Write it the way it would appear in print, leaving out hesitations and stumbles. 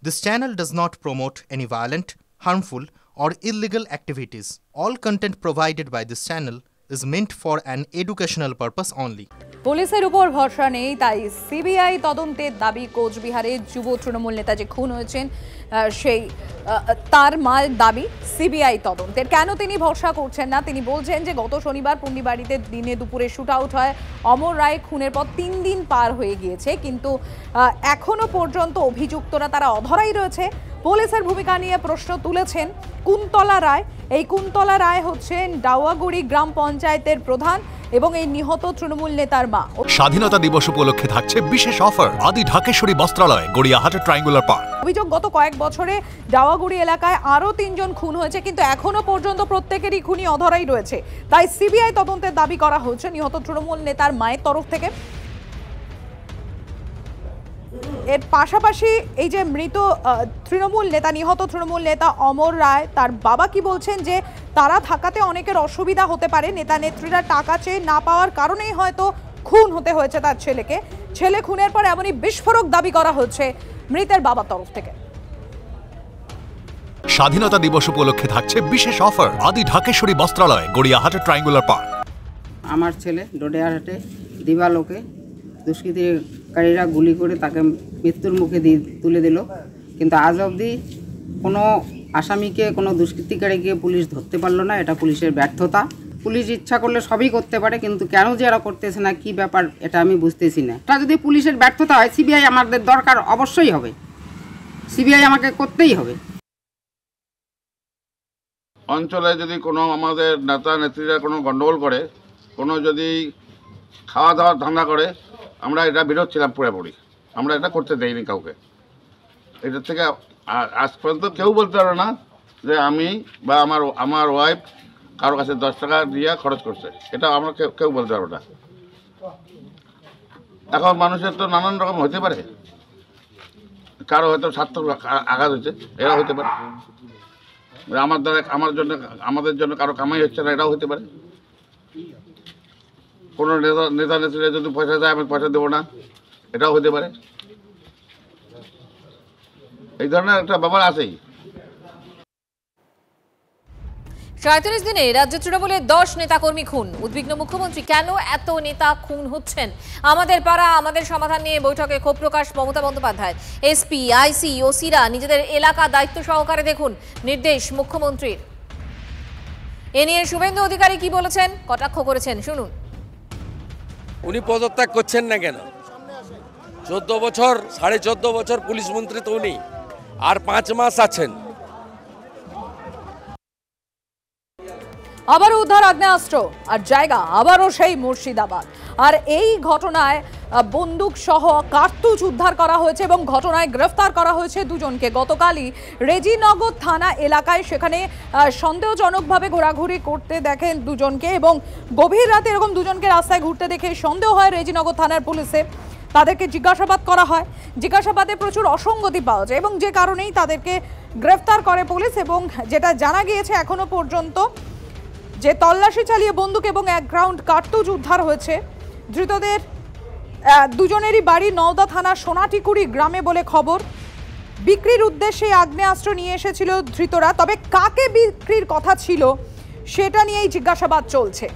This channel does not promote any violent, harmful, or illegal activities. All content provided by this channel is meant for an educational purpose only. পুলিশের উপর ভরসা নেই, তাই CBI তদন্তের দাবি। কোচবিহারে যুব তৃণমূল নেতা যে খুন হয়েছেন সেই তার মার দাবি সিবিআই তদন্তের। কেন তিনি ভরসা করছেন না? তিনি বলছেন যে গত শনিবার পুন্ডিবাড়িতে দিনে দুপুরে শুট আউট হয়। অমর রায় খুনের পর 3 দিন পার হয়ে গিয়েছে, কিন্তু এখনো পর্যন্ত অভিযুক্তরা তারা অধরাই রয়েছে। পুলিশের ভূমিকা নিয়ে প্রশ্ন তুলেছেন কুন্তলা রায়। এই কুন্তলা রায় হচ্ছেন ডাওয়াগুড়ি গ্রাম পঞ্চায়েতের প্রধান এবং এই নিহত তৃণমূল নেতার মা। স্বাধীনতা দিবস উপলক্ষে থাকছে বিশেষ অফার আদি ঢাকেশ্বরী বস্ত্রালয়, গড়িয়াহাট ট্রায়াঙ্গুলার পার্ক। অভিযোগ গত কয়েক বছরে ডাওয়াগুড়ি এলাকায় আরও 3 জন খুন হয়েছে, কিন্তু এখনো পর্যন্ত প্রত্যেকেরই খুনি অধরাই রয়েছে। তাই সিবিআই তদন্তের দাবি করা হচ্ছে নিহত তৃণমূল নেতার মায়ের তরফ থেকে। এর পাশাপাশি এই যে মৃত তৃণমূল নেতা, নিহত তৃণমূল নেতা অমর রায়, তার বাবা কি বলছেন যে তারা থাকাতে অনেকের অসুবিধা হতে পারে। নেতা নেত্রীরা টাকা চেয়ে না পাওয়ার কারণেই হয়তো খুন হতে হয়েছে তার ছেলেকে। ছেলে খুনের পর এমনই বিস্ফোরক দাবি করা হচ্ছে মৃতের বাবার তরফ থেকে। স্বাধীনতা দিবস উপলক্ষে থাকছে বিশেষ অফার আদি ঢাকেশ্বরী বস্ত্রালয়, গড়িয়াহাট ট্রায়াঙ্গুলার পার্ক। আমার ছেলে ডোডেয়ারহাটে দিবালোকে দুষ্কৃতিকারীরা গুলি করে তাকে মৃত্যুর মুখে তুলে দিল, কিন্তু আজ অবধি কোনো আসামিকে, কোনো দুষ্কৃতিকারীকে পুলিশ ধরতে পারলো না। এটা পুলিশের ব্যর্থতা। পুলিশ ইচ্ছা করলে সবই করতে পারে, কিন্তু কেন যে এরা করতেছে না, কি ব্যাপার, এটা আমি বুঝতেছি না। এটা যদি পুলিশের ব্যর্থতা হয়, সিবিআই আমাদের দরকার অবশ্যই হবে, সিবিআই আমাকে করতেই হবে। অঞ্চলে যদি কোনো আমাদের নেতা নেত্রীরা কোনো গণ্ডগোল করে, কোনো যদি খাওয়া দাওয়ার ধান্দা করে, আমরা এটা বিরোধ ছিলাম পুরোপুরি। আমরা এটা করতে দেইনি কাউকে। এটার থেকে আজ পর্যন্ত কেউ বলতে পারে না যে আমি বা আমার ওয়াইফ কারো কাছে 10 টাকা দিয়ে খরচ করছে। এটা আমরা কেউ বলতে পারবো না। এখন মানুষের তো নানান রকম হতে পারে, কারো হয়তো স্বার্থ আঘাত হচ্ছে, এরা হতে পারে। আমাদের জন্য কারো কামাই হচ্ছে না, এটাও হতে পারে। কোনো নেতা নেত্রীরা যদি পয়সা দেয়, আমি পয়সা দেবো না, এটাও হতে পারে। এই ধরনের একটা ব্যাপার আছেই। 37 দিনে রাজ্য তৃণমূলের 10 নেতাকর্মী খুন। উদ্বিগ্ন মুখ্যমন্ত্রী, কেন এত নেতা খুন হচ্ছেন? আমাদের পাড়া আমাদের সমাধান নিয়ে বৈঠকে ক্ষোভ প্রকাশ মমতা বন্দ্যোপাধ্যায়। এসপি, আইসি, ওসিরা নিজেদের এলাকা দায়িত্ব সহকারে দেখুন, নির্দেশ মুখ্যমন্ত্রীর। এ নিয়ে শুভেন্দু অধিকারী কি বলেছেন, কটাক্ষ করেছেন, শুনুন। উনি পদত্যাগ করছেন না কেন? 14 বছর, 14.5 বছর পুলিশ মন্ত্রী তো উনি, আর 5 মাস আছেন। আবারও উদ্ধার আগ্নেয়াস্ত্র, আর জায়গা আবারও সেই মুর্শিদাবাদ। আর এই ঘটনায় বন্দুক সহ কার্তুজ উদ্ধার করা হয়েছে এবং ঘটনায় গ্রেফতার করা হয়েছে 2 জনকে। গতকালই রেজিনগর থানা এলাকায় সেখানে সন্দেহজনকভাবে ঘোরাঘুরি করতে দেখেন 2 জনকে, এবং গভীর রাতে এরকম 2 জনকে রাস্তায় ঘুরতে দেখে সন্দেহ হয় রেজিনগর থানার পুলিশে। তাদেরকে জিজ্ঞাসাবাদ করা হয়। জিজ্ঞাসাবাদে প্রচুর অসঙ্গতি পাওয়া যায় এবং যে কারণেই তাদেরকে গ্রেফতার করে পুলিশ। এবং যেটা জানা গিয়েছে এখনো পর্যন্ত যে তল্লাশি চালিয়ে বন্দুক এবং 1 রাউন্ড কার্তুজ উদ্ধার হয়েছে। ধৃতদের 2 জনেরই বাড়ি নওদা থানার সোনাটিকুড়ি গ্রামে বলে খবর। বিক্রির উদ্দেশ্যে আগ্নেয়াস্ত্র নিয়ে এসেছিল ধৃতরা, তবে কাকে বিক্রির কথা ছিল সেটা নিয়েই জিজ্ঞাসাবাদ চলছে।